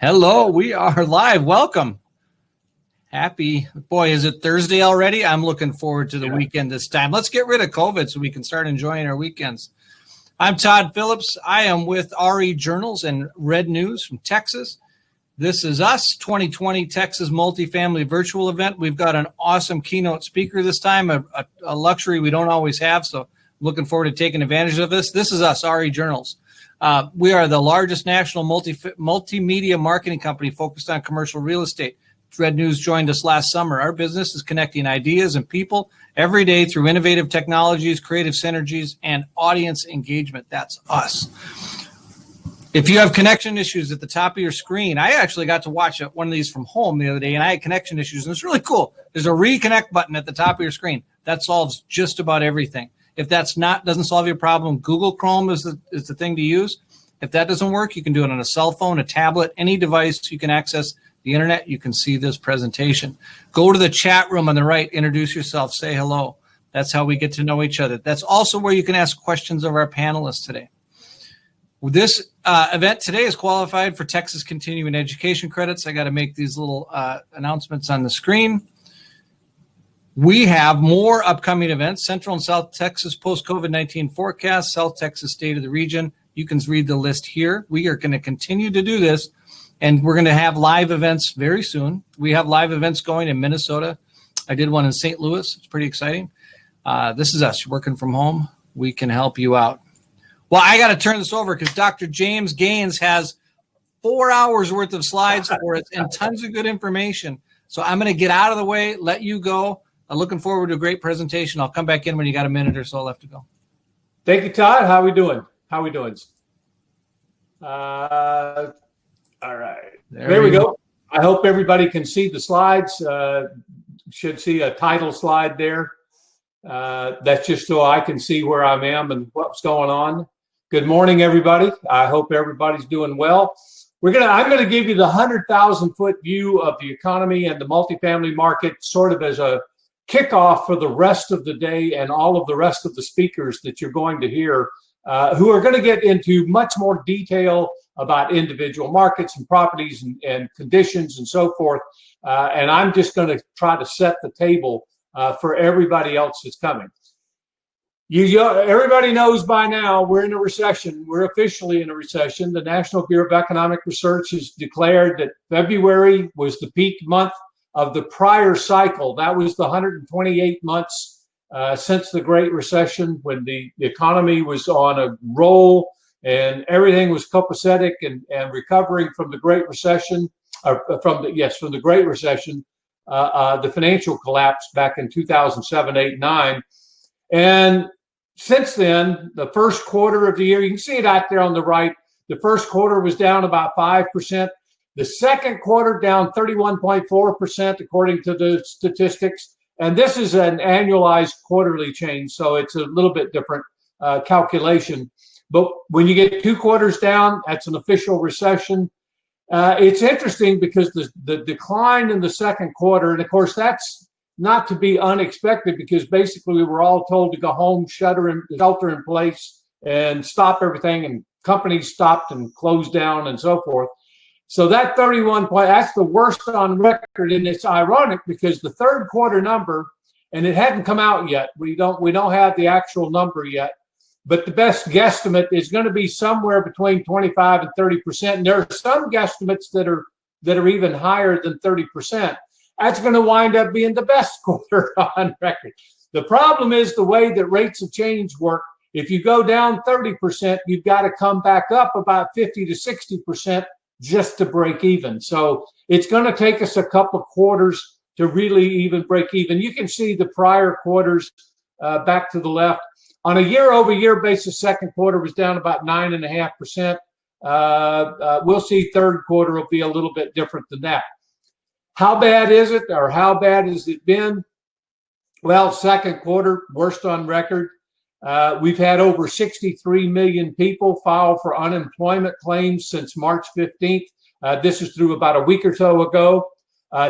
Hello, we are live. Welcome. Boy, is it Thursday already? I'm looking forward to the weekend this time. Let's get rid of COVID so we can start enjoying our weekends. I'm Todd Phillips. I am with RE Journals and Red News from Texas. This is us, 2020 Texas Multifamily Virtual Event. We've got an awesome keynote speaker this time, a luxury we don't always have, so looking forward to taking advantage of this. This is us, RE Journals. We are the largest national multimedia marketing company focused on commercial real estate. Red News joined us last summer. Our business is connecting ideas and people every day through innovative technologies, creative synergies, and audience engagement. That's us. If you have connection issues at the top of your screen, I actually got to watch one of these from home the other day, and I had connection issues, and it's really cool. There's a reconnect button at the top of your screen. That solves just about everything. If doesn't solve your problem, Google Chrome is the thing to use. If that doesn't work, you can do it on a cell phone, a tablet, any device. You can access the internet. You can see this presentation. Go to the chat room on the right, introduce yourself, say hello. That's how we get to know each other. That's also where you can ask questions of our panelists today. This event today is qualified for Texas Continuing Education credits. I got to make these little announcements on the screen. We have more upcoming events: Central and South Texas post-COVID-19 forecast, South Texas state of the region. You can read the list here. We are going to continue to do this, and we're going to have live events very soon. We have live events going in Minnesota. I did one in St. Louis. It's pretty exciting. This is us. You're working from home. We can help you out. Well, I got to turn this over because Dr. James Gaines has 4 hours worth of slides for us and tons of good information. So I'm going to get out of the way, let you go. I'm looking forward to a great presentation. I'll come back in when you got a minute or so left to go. Thank you, Todd. How are we doing? All right. There we go. I hope everybody can see the slides. Should see a title slide there. That's just so I can see where I am and what's going on. Good morning, everybody. I hope everybody's doing well. I'm going to give you the 100,000-foot view of the economy and the multifamily market, sort of as a kickoff for the rest of the day and all of the rest of the speakers that you're going to hear, who are going to get into much more detail about individual markets and properties and conditions and so forth. And I'm just going to try to set the table for everybody else that's coming. Everybody knows by now we're in a recession. We're officially in a recession. The National Bureau of Economic Research has declared that February was the peak month of the prior cycle. That was the 128 months since the Great Recession, when the economy was on a roll and everything was copacetic and recovering from the Great Recession, from the Great Recession, the financial collapse back in 2007, 8, 9. And since then, the first quarter of the year, you can see it out there on the right, the first quarter was down about 5%. The second quarter down 31.4%, according to the statistics. And this is an annualized quarterly change, so it's a little bit different calculation. But when you get 2 quarters down, that's an official recession. It's interesting because the decline in the second quarter, and of course that's not to be unexpected because basically we were all told to go home, shelter in place, and stop everything, and companies stopped and closed down and so forth. So that 31 point, that's the worst on record, and it's ironic because the third quarter number, and it hadn't come out yet. We don't have the actual number yet, but the best guesstimate is going to be somewhere between 25 and 30%. And there are some guesstimates that are even higher than 30%. That's going to wind up being the best quarter on record. The problem is the way that rates of change work. If you go down 30%, you've got to come back up about 50 to 60% just to break even. So it's going to take us a couple of quarters to really even break even. You can see the prior quarters back to the left. On a year-over-year basis, second quarter was down about 9.5%. We'll see third quarter will be a little bit different than that. How bad is it, or how bad has it been? Well, second quarter, worst on record. We've had over 63 million people file for unemployment claims since March 15th. This is through about a week or so ago.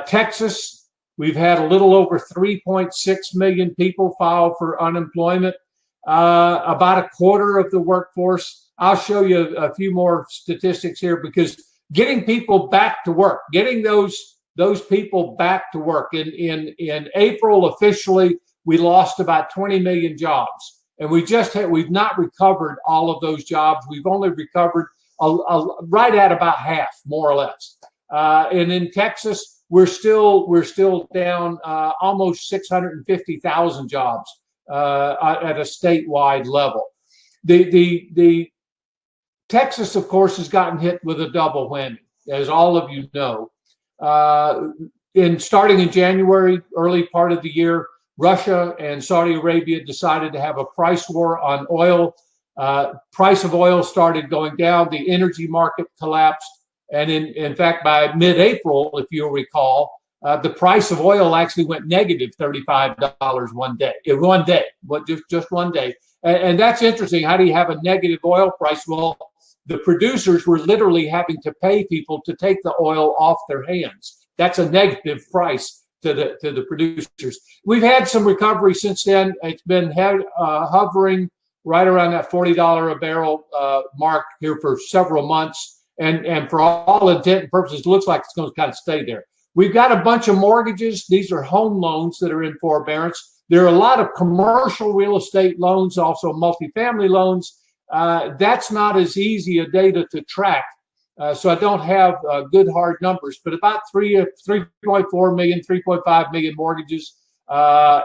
Texas, we've had a little over 3.6 million people file for unemployment. About a quarter of the workforce. I'll show you a few more statistics here because getting people back to work, getting those people back to work. In April, officially, we lost about 20 million jobs, and we've not recovered all of those jobs. We've only recovered right at about half, more or less. And in Texas, we're still down almost 650,000 jobs at a statewide level. The Texas, of course, has gotten hit with a double whammy, as all of you know. Starting in January, early part of the year, Russia and Saudi Arabia decided to have a price war on oil. Price of oil started going down. The energy market collapsed. And in fact, by mid-April, if you'll recall, the price of oil actually went negative $35 one day. Just one day. And that's interesting. How do you have a negative oil price? Well, the producers were literally having to pay people to take the oil off their hands. That's a negative price to the producers. We've had some recovery since then. It's been hovering right around that $40 a barrel mark here for several months. And for all intent and purposes, it looks like it's going to kind of stay there. We've got a bunch of mortgages. These are home loans that are in forbearance. There are a lot of commercial real estate loans, also multifamily loans. That's not as easy a data to track. So I don't have good hard numbers, but about 3.4 million, 3.5 million mortgages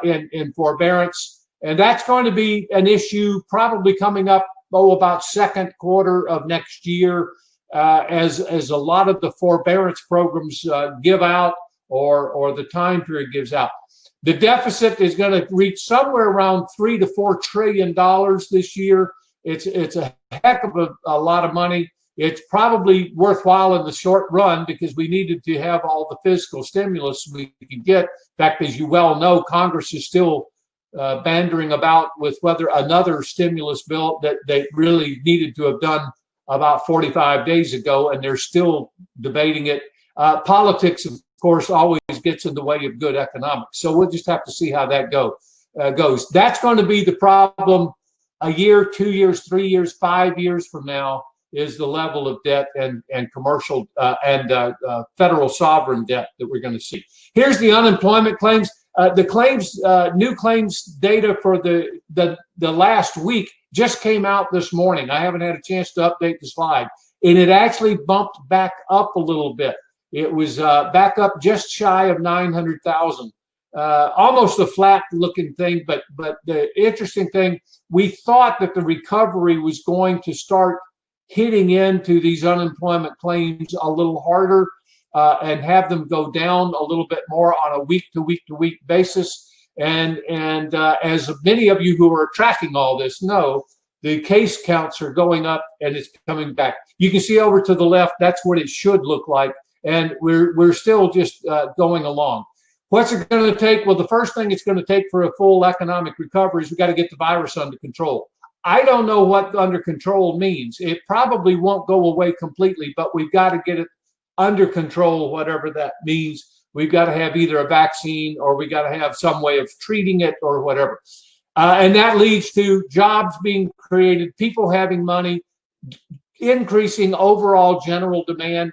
in forbearance. And that's going to be an issue probably coming up, about second quarter of next year, as a lot of the forbearance programs give out or the time period gives out. The deficit is going to reach somewhere around $3 to $4 trillion this year. It's a heck of a lot of money. It's probably worthwhile in the short run because we needed to have all the fiscal stimulus we could get. In fact, as you well know, Congress is still bandering about with whether another stimulus bill that they really needed to have done about 45 days ago, and they're still debating it. Politics, of course, always gets in the way of good economics. So we'll just have to see how that goes. That's going to be the problem a year, 2 years, 3 years, 5 years from now, is the level of debt and commercial and federal sovereign debt that we're going to see. Here's the unemployment claims. The claims, new claims data for the last week just came out this morning. I haven't had a chance to update the slide, and it actually bumped back up a little bit. It was back up just shy of 900,000. Almost a flat-looking thing, but the interesting thing, we thought that the recovery was going to start hitting into these unemployment claims a little harder and have them go down a little bit more on a week-to-week basis. And as many of you who are tracking all this know, the case counts are going up and it's coming back. You can see over to the left, that's what it should look like. And we're still just going along. What's it going to take? Well, the first thing it's going to take for a full economic recovery is we've got to get the virus under control. I don't know what under control means. It probably won't go away completely, but we've got to get it under control, whatever that means. We've got to have either a vaccine or we got to have some way of treating it or whatever. And that leads to jobs being created, people having money, increasing overall general demand,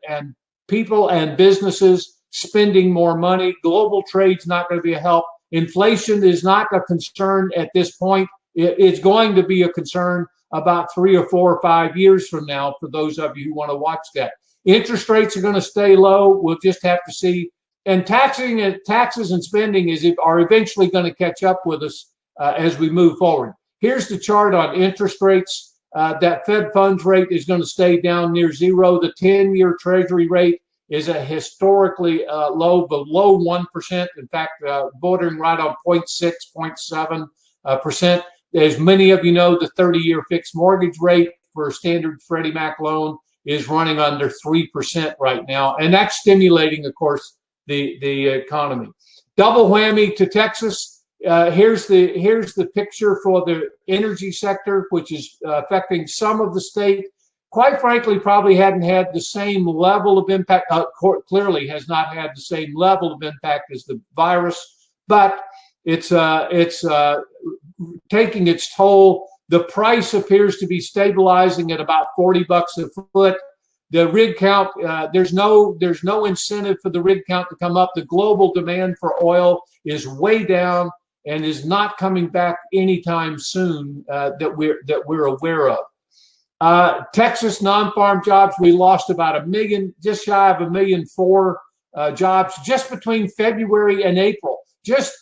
and people and businesses spending more money. Global trade's not going to be a help. Inflation is not a concern at this point. It's going to be a concern about 3 or 4 or 5 years from now for those of you who want to watch that. Interest rates are going to stay low. We'll just have to see. And taxes and spending are eventually going to catch up with us as we move forward. Here's the chart on interest rates. That Fed funds rate is going to stay down near zero. The 10-year Treasury rate is a historically low, below 1%. In fact, bordering right on 0.6, 0.7%. As many of you know, the 30-year fixed mortgage rate for a standard Freddie Mac loan is running under 3% right now, and that's stimulating, of course, the economy. Double whammy to Texas. Here's the picture for the energy sector, which is affecting some of the state. Quite frankly, probably hadn't had the same level of impact. Clearly, has not had the same level of impact as the virus, but it's taking its toll. The price appears to be stabilizing at about $40 a foot. The rig count, there's no incentive for the rig count to come up. The global demand for oil is way down and is not coming back anytime soon that we're aware of. Texas non-farm jobs, we lost about 1 million, just shy of 1.4 million jobs just between February and April. Just,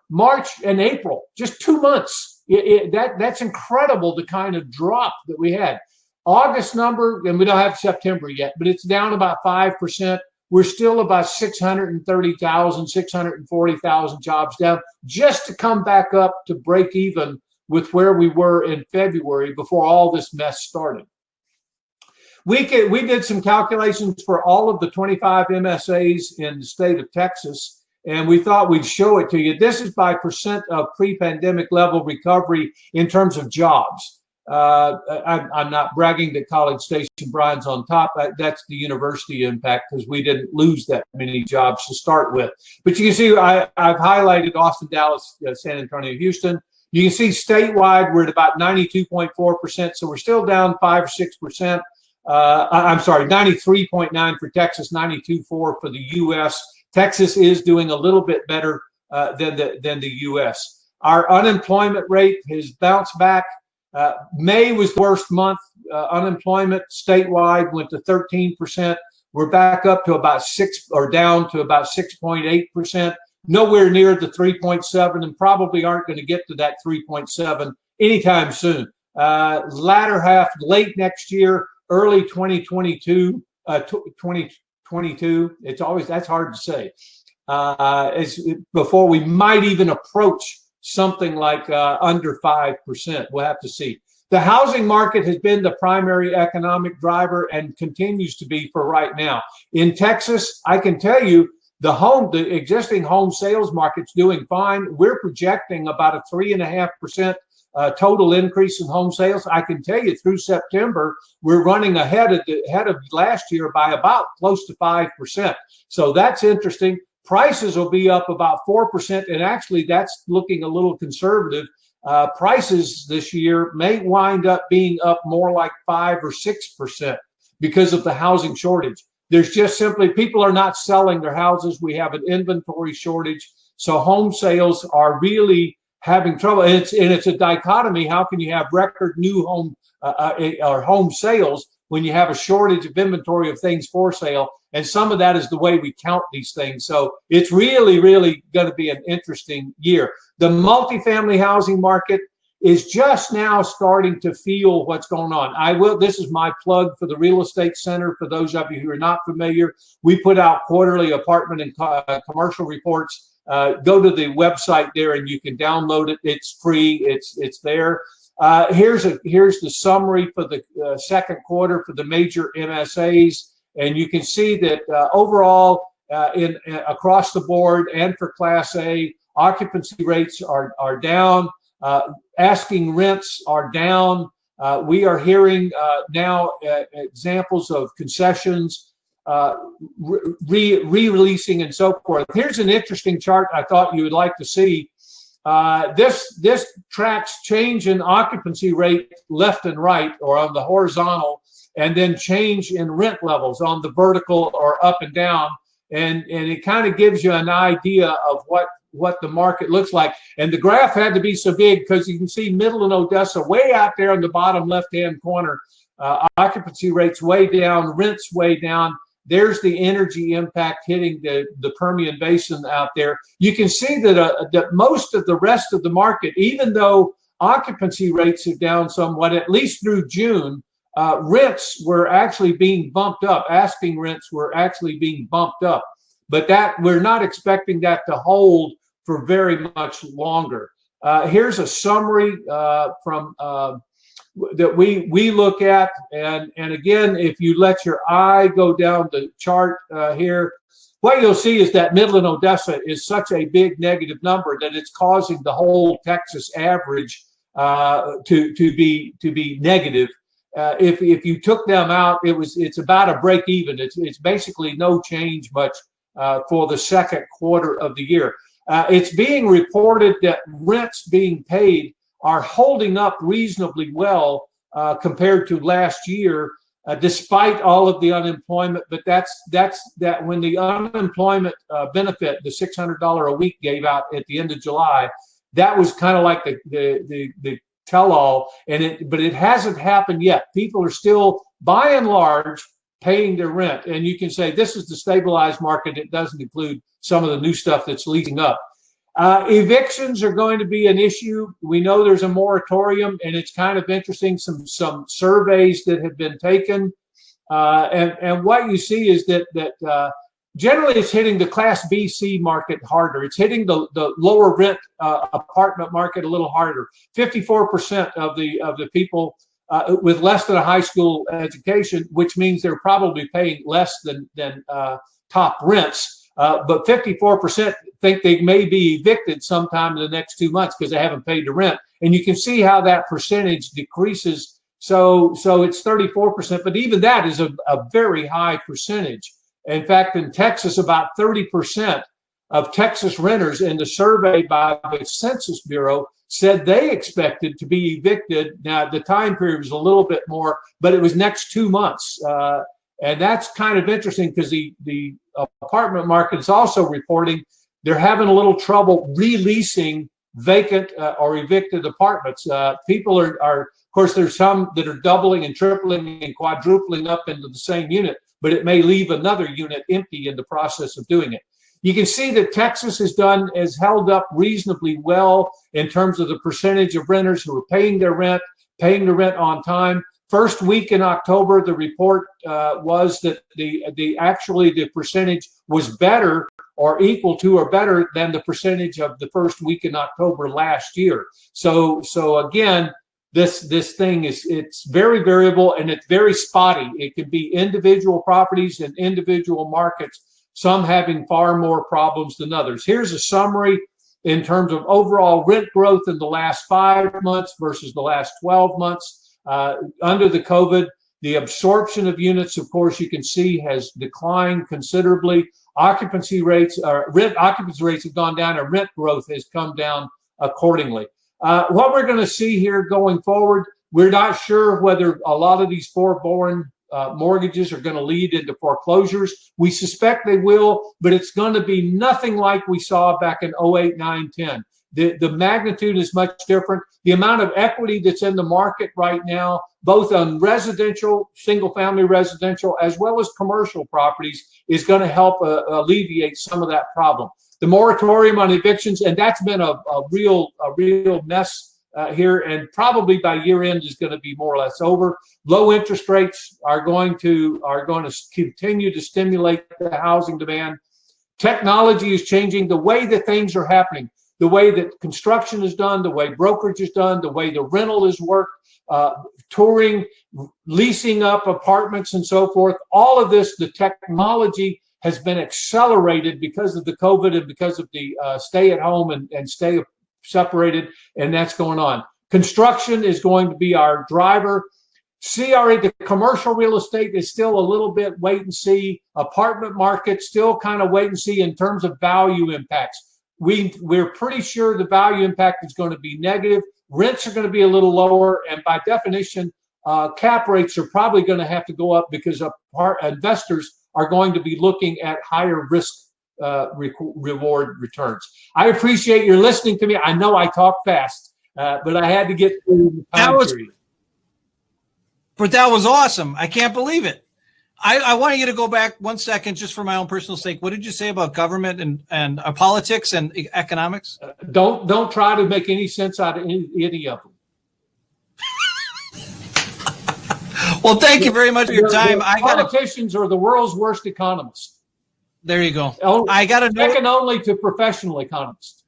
March and April, just 2 months. That's incredible, the kind of drop that we had. August number, and we don't have September yet, but it's down about 5%. We're still about 630,000, 640,000 jobs down, just to come back up to break even with where we were in February before all this mess started. We did some calculations for all of the 25 MSAs in the state of Texas, and we thought we'd show it to you. This is by percent of pre-pandemic level recovery in terms of jobs. I'm not bragging that College Station Bryan's on top. That's the university impact, because we didn't lose that many jobs to start with. But you can see I've highlighted Austin, Dallas, San Antonio, Houston. You can see statewide we're at about 92.4%, so we're still down 5 or 6%. I'm sorry, 93.9 for Texas, 92.4 for the U.S. Texas is doing a little bit better than the U.S. Our unemployment rate has bounced back. May was the worst month. Unemployment statewide went to 13%. We're back up to about down to about 6.8%. Nowhere near the 3.7, and probably aren't going to get to that 3.7 anytime soon. Latter half, late next year, early 2022. 2022. That's hard to say. Before we might even approach something like under 5%. We'll have to see. The housing market has been the primary economic driver and continues to be for right now. In Texas, I can tell you the existing home sales market's doing fine. We're projecting about a 3.5% total increase in home sales. I can tell you through September, we're running ahead of last year by about close to 5%. So that's interesting. Prices will be up about 4%, and actually that's looking a little conservative. Prices this year may wind up being up more like 5 or 6% because of the housing shortage. There's just simply, people are not selling their houses. We have an inventory shortage. So home sales are really having trouble. And it's a dichotomy. How can you have record new home or home sales when you have a shortage of inventory of things for sale? And some of that is the way we count these things. So it's really, really going to be an interesting year. The multifamily housing market is just now starting to feel what's going on. This is my plug for the Real Estate Center. For those of you who are not familiar, we put out quarterly apartment and commercial reports. Go to the website there and you can download it. It's free. It's there. Here's the summary for the second quarter for the major MSAs. And you can see that overall, across the board and for Class A, occupancy rates are down. Asking rents are down. We are hearing now examples of concessions, re-releasing and so forth. Here's an interesting chart I thought you would like to see. This tracks change in occupancy rate left and right, or on the horizontal, and then change in rent levels on the vertical or up and down. And it kind of gives you an idea of what the market looks like. And the graph had to be so big because you can see Middle and Odessa way out there in the bottom left-hand corner. Occupancy rates way down, rents way down. There's the energy impact hitting the Permian Basin out there. You can see that most of the rest of the market, even though occupancy rates are down somewhat, at least through June, rents were actually being bumped up. Asking rents were actually being bumped up. But we're not expecting that to hold for very much longer. Here's a summary from that we look at, and again, if you let your eye go down the chart here, what you'll see is that Midland, Odessa is such a big negative number that it's causing the whole Texas average to be negative. If you took them out, it's about a break even. It's basically no change much for the second quarter of the year. It's being reported that rents being paid are holding up reasonably well compared to last year. despite all of the unemployment. But that's when the unemployment benefit, the $600 a week, gave out at the end of July, that was kind of like the tell-all. But it hasn't happened yet. People are still, by and large, paying their rent. And you can say this is the stabilized market. It doesn't include some of the new stuff that's leading up. Evictions are going to be an issue. We know there's a moratorium, and it's kind of interesting. Some surveys that have been taken, and what you see is that generally it's hitting the Class B, C market harder. It's hitting the lower rent apartment market a little harder. 54% of the people with less than a high school education, which means they're probably paying less than top rents. But 54% think they may be evicted sometime in the next 2 months because they haven't paid the rent. And you can see how that percentage decreases. So it's 34%, but even that is a very high percentage. In fact, in Texas, about 30% of Texas renters in the survey by the Census Bureau said they expected to be evicted. Now, the time period was a little bit more, but it was next 2 months. And that's kind of interesting because the apartment market is also reporting they're having a little trouble releasing vacant or evicted apartments. People are, of course, there's some that are doubling and tripling and quadrupling up into the same unit, but it may leave another unit empty in the process of doing it. You can see that Texas has held up reasonably well in terms of the percentage of renters who are paying the rent on time. First week in October, the report was that the percentage was better or equal to or better than the percentage of the first week in October last year. So again, this thing it's very variable and it's very spotty. It can be individual properties and individual markets, some having far more problems than others. Here's a summary in terms of overall rent growth in the last 5 months versus the last 12 months. Under the COVID, the absorption of units, of course, you can see has declined considerably. Rent occupancy rates have gone down, and rent growth has come down accordingly. What we're going to see here going forward, we're not sure whether a lot of these forborne mortgages are going to lead into foreclosures. We suspect they will, but it's going to be nothing like we saw back in 08, 9, 10. The magnitude is much different. The amount of equity that's in the market right now, both on residential, single-family residential, as well as commercial properties, is going to help alleviate some of that problem. The moratorium on evictions, and that's been a real mess here, and probably by year end is going to be more or less over. Low interest rates are going to continue to stimulate the housing demand. Technology is changing the way that things are happening. The way that construction is done, the way brokerage is done, the way the rental is worked, touring, leasing up apartments and so forth. All of this, the technology has been accelerated because of the COVID and because of the stay at home and stay separated, and that's going on. Construction is going to be our driver. CRE, the commercial real estate, is still a little bit wait and see. Apartment market, still kind of wait and see in terms of value impacts. We're pretty sure the value impact is going to be negative. Rents are going to be a little lower, and by definition, cap rates are probably going to have to go up because investors are going to be looking at higher risk reward returns. I appreciate your listening to me. I know I talk fast, but I had to get through the time period. But that was awesome. I can't believe it. I want you to go back 1 second just for my own personal sake. What did you say about government and politics and economics? Don't try to make any sense out of any of them. Well, thank you very much for your time. Politicians are the world's worst economists. There you go. I got a note. Second only to professional economists.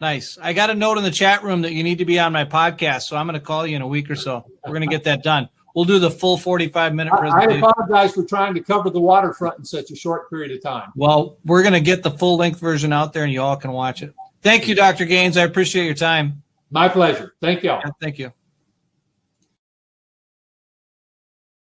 Nice. I got a note in the chat room that you need to be on my podcast, so I'm going to call you in a week or so. We're going to get that done. We'll do the full 45-minute presentation. I apologize for trying to cover the waterfront in such a short period of time. Well, we're going to get the full-length version out there, and you all can watch it. Thank you, Dr. Gaines. I appreciate your time. My pleasure. Thank you all. Thank you.